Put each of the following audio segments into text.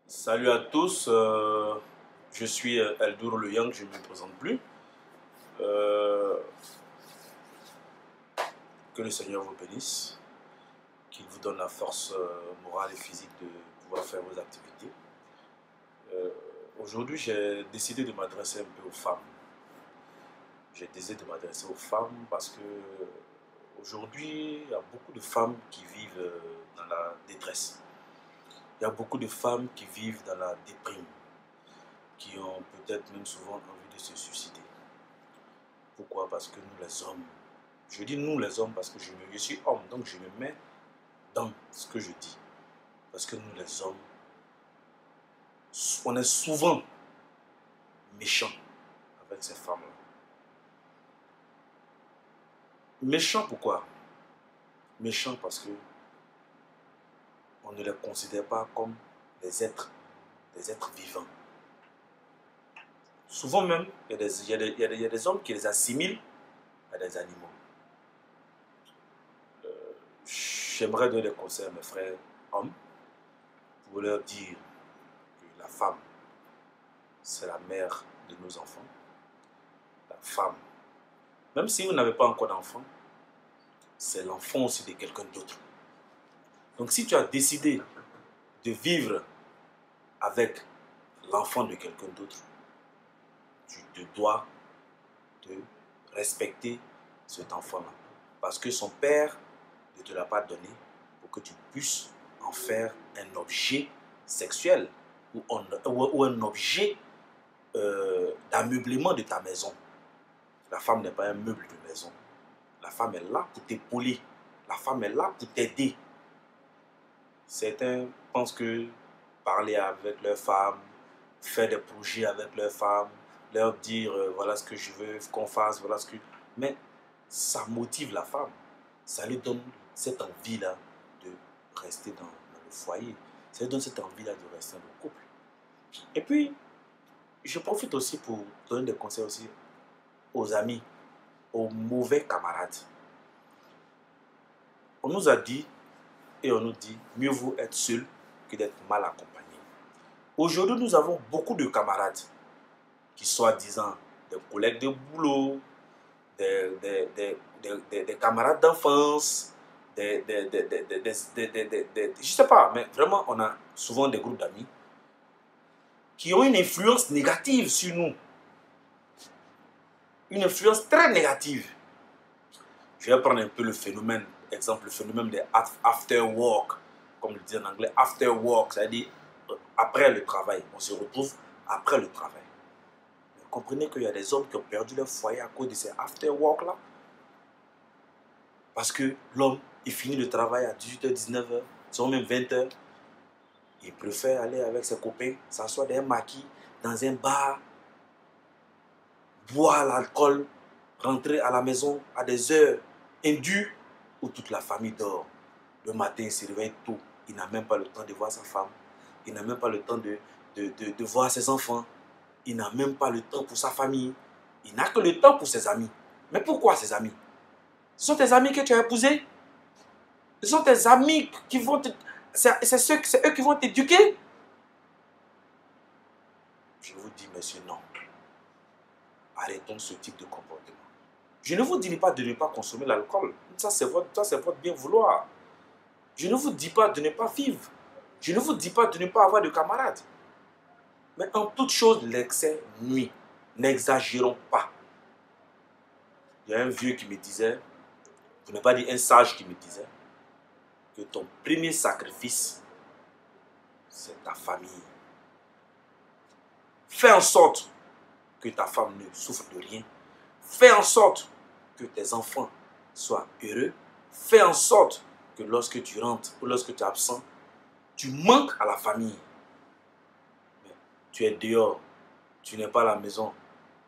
Salut à tous, je suis Eldour Le Yang, je ne me présente plus. Euh, que le Seigneur vous bénisse, qu'il vous donne la force morale et physique de pouvoir faire vos activités. Euh, Aujourd'hui, j'ai décidé de m'adresser un peu aux femmes. J'ai décidé de m'adresser aux femmes parce que aujourd'hui, il y a beaucoup de femmes qui vivent dans la détresse. Il y a beaucoup de femmes qui vivent dans la déprime, qui ont peut-être même souvent envie de se suicider. Pourquoi? Parce que nous les hommes, je dis nous les hommes parce que je suis homme, donc je me mets dans ce que je dis. Parce que nous les hommes, on est souvent méchants avec ces femmes-là. Méchants pourquoi? Méchants parce que on ne les considère pas comme des êtres vivants. Souvent même, il y a des hommes qui les assimilent à des animaux. J'aimerais donner des conseils à mes frères hommes pour leur dire que la femme, c'est la mère de nos enfants. La femme, même si vous n'avez pas encore d'enfant, c'est l'enfant aussi de quelqu'un d'autre. Donc si tu as décidé de vivre avec l'enfant de quelqu'un d'autre, tu te dois de respecter cet enfant-là. Parce que son père ne te l'a pas donné pour que tu puisses en faire un objet sexuel ou un objet d'ameublement de ta maison. La femme n'est pas un meuble de maison. La femme est là pour t'épauler. La femme est là pour t'aider. Certains pensent que parler avec leur femme, faire des projets avec leur femme, leur dire voilà ce que je veux qu'on fasse, voilà ce que... Mais ça motive la femme. Ça lui donne cette envie-là de rester dans le foyer. Ça lui donne cette envie-là de rester dans le couple. Et puis, je profite aussi pour donner des conseils aussi aux amis, aux mauvais camarades. On nous a dit et on nous dit mieux vaut être seul que d'être mal accompagné. Aujourd'hui, nous avons beaucoup de camarades qui soi-disant des collègues de boulot, des camarades d'enfance, je sais pas, mais vraiment, on a souvent des groupes d'amis qui ont une influence négative sur nous. Une influence très négative. Je vais prendre un peu le phénomène, exemple, le phénomène des after work, comme on le dit en anglais, after work, c'est-à-dire après le travail. On se retrouve après le travail. Mais comprenez qu'il y a des hommes qui ont perdu leur foyer à cause de ces after work-là. Parce que l'homme, il finit le travail à 18h, 19h, sinon même 20h. Il préfère aller avec ses copains, s'asseoir dans un maquis, dans un bar, boire l'alcool, rentrer à la maison à des heures indues où toute la famille dort. Le matin, il se réveille tôt. Il n'a même pas le temps de voir sa femme. Il n'a même pas le temps de voir ses enfants. Il n'a même pas le temps pour sa famille. Il n'a que le temps pour ses amis. Mais pourquoi ses amis? Ce sont tes amis que tu as épousés. Ce sont tes amis qui vont te... C'est eux qui vont t'éduquer. Je vous dis, monsieur, non. Arrêtons ce type de comportement. Je ne vous dis pas de ne pas consommer l'alcool. Ça, c'est votre bien vouloir. Je ne vous dis pas de ne pas vivre. Je ne vous dis pas de ne pas avoir de camarades. Mais en toute chose, l'excès nuit. N'exagérons pas. Il y a un vieux qui me disait, pour ne pas dire un sage qui me disait, que ton premier sacrifice, c'est ta famille. Fais en sorte que ta femme ne souffre de rien. Fais en sorte que tes enfants soient heureux. Fais en sorte que lorsque tu rentres ou lorsque tu es absent, tu manques à la famille. Mais tu es dehors, tu n'es pas à la maison,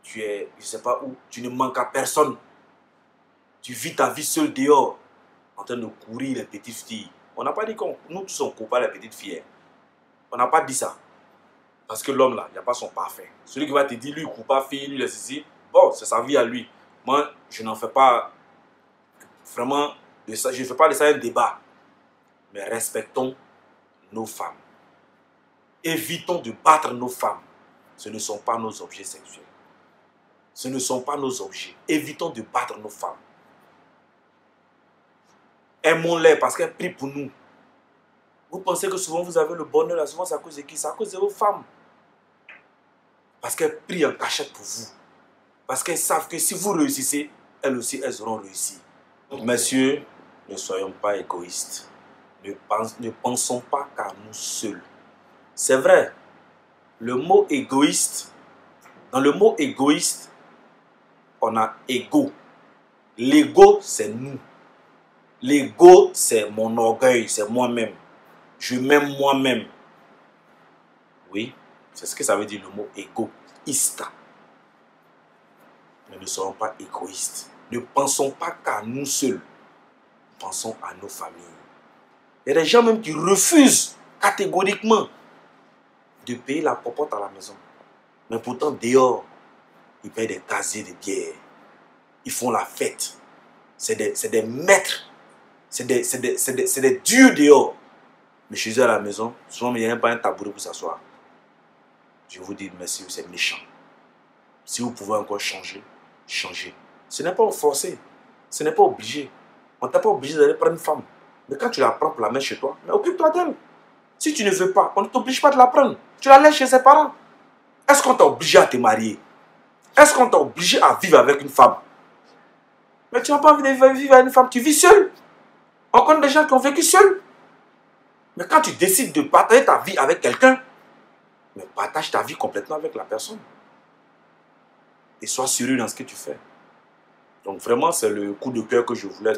tu es, je ne sais pas où, tu ne manques à personne. Tu vis ta vie seule dehors, en train de courir les petites filles. On n'a pas dit que nous tous on ne court pas les petites filles. On n'a pas dit ça. Parce que l'homme là, il n'y a pas son parfait. Celui qui va te dire, lui, il ne court pas fille, lui, il est ici. Bon, c'est sa vie à lui. Moi, je n'en fais pas vraiment de ça. Je ne fais pas de ça un débat. Mais respectons nos femmes. évitons de battre nos femmes. Ce ne sont pas nos objets sexuels. Ce ne sont pas nos objets. Évitons de battre nos femmes. Aimons-les parce qu'elles prient pour nous. Vous pensez que souvent vous avez le bonheur là, souvent c'est à cause de qui? C'est à cause de vos femmes. Parce qu'elles prient en cachette pour vous. Parce qu'elles savent que si vous réussissez, elles aussi, elles auront réussi. Donc, messieurs, ne soyons pas égoïstes. Ne pensons pas qu'à nous seuls. C'est vrai, le mot égoïste, dans le mot égoïste, on a égo. L'ego, c'est nous. L'ego, c'est mon orgueil, c'est moi-même. Je m'aime moi-même. Oui, c'est ce que ça veut dire le mot égoïste. Mais ne soyons pas égoïstes. Ne pensons pas qu'à nous seuls. Pensons à nos familles. Il y a des gens même qui refusent catégoriquement de payer la popote à la maison. Mais pourtant, dehors, ils payent des casiers de bière. Ils font la fête. C'est des maîtres. C'est des dieux dehors. Mais chez eux à la maison, souvent, il n'y a même pas un tabouret pour s'asseoir. Je vous dis, merci, c'est méchant. Si vous pouvez encore changer, changez. Ce n'est pas forcé. Ce n'est pas obligé. On ne t'a pas obligé d'aller prendre une femme. Mais quand tu la prends pour la mettre chez toi, mais occupe-toi d'elle. Si tu ne veux pas, on ne t'oblige pas de la prendre. Tu la laisses chez ses parents. Est-ce qu'on t'a obligé à te marier? Est-ce qu'on t'a obligé à vivre avec une femme? Mais tu n'as pas envie de vivre avec une femme, tu vis seul. On connaît des gens qui ont vécu seuls. Mais quand tu décides de partager ta vie avec quelqu'un, mais partage ta vie complètement avec la personne. Et sois sérieux dans ce que tu fais. Donc vraiment, c'est le coup de cœur que je voulais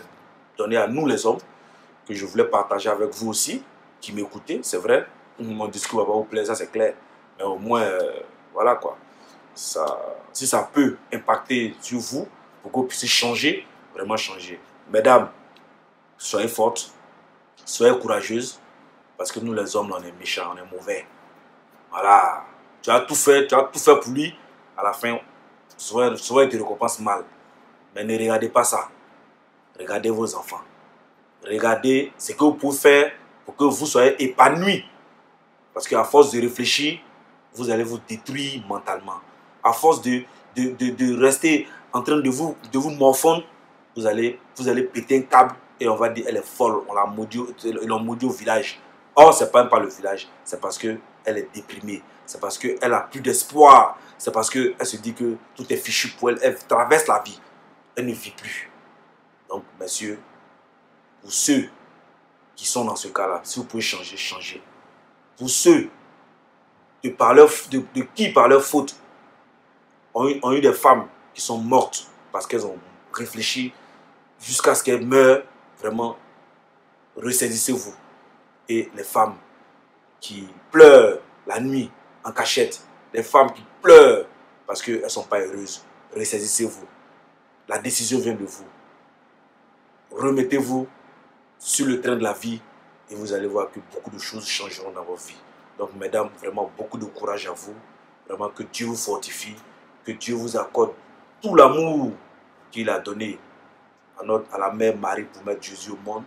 donner à nous les hommes, que je voulais partager avec vous aussi, qui m'écoutez. C'est vrai, mon discours va pas vous plaire, ça c'est clair. Mais au moins, voilà quoi. Si ça peut impacter sur vous, pour que vous puissiez changer, vraiment changer. Mesdames, soyez fortes, soyez courageuses, parce que nous les hommes, on est méchants, on est mauvais. Voilà. Tu as tout fait pour lui, à la fin, souvent il te récompense mal. Mais ne regardez pas ça. Regardez vos enfants. Regardez ce que vous pouvez faire pour que vous soyez épanouis. Parce qu'à force de réfléchir, vous allez vous détruire mentalement. À force de rester en train de vous morfondre, vous allez péter un câble et on va dire elle est folle, on l'a maudit au village. Or, ce n'est pas le village, c'est parce qu'elle est déprimée. C'est parce qu'elle n'a plus d'espoir. C'est parce qu'elle se dit que tout est fichu pour elle. Elle traverse la vie. Elle ne vit plus. Donc, messieurs, pour ceux qui sont dans ce cas-là, si vous pouvez changer, changez. Pour ceux qui, par leur faute, ont eu des femmes qui sont mortes parce qu'elles ont réfléchi jusqu'à ce qu'elles meurent, vraiment, ressaisissez-vous. Et les femmes qui pleurent la nuit en cachette, les femmes qui pleurent parce qu'elles ne sont pas heureuses, ressaisissez-vous. La décision vient de vous. Remettez-vous sur le train de la vie et vous allez voir que beaucoup de choses changeront dans votre vie. Donc, mesdames, vraiment beaucoup de courage à vous. Vraiment que Dieu vous fortifie, que Dieu vous accorde tout l'amour qu'il a donné à la mère Marie pour mettre Jésus au monde,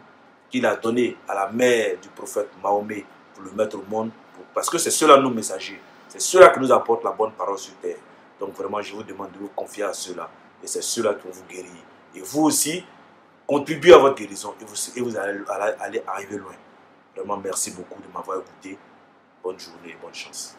qu'il a donné à la mère du prophète Mahomet pour le mettre au monde, parce que c'est ceux-là nos messagers, c'est ceux-là qui nous apportent la bonne parole sur terre. Donc vraiment, je vous demande de vous confier à ceux-là, et c'est ceux-là qui vont vous guérir. Et vous aussi, contribuez à votre guérison, et vous allez arriver loin. Vraiment, merci beaucoup de m'avoir écouté. Bonne journée, bonne chance.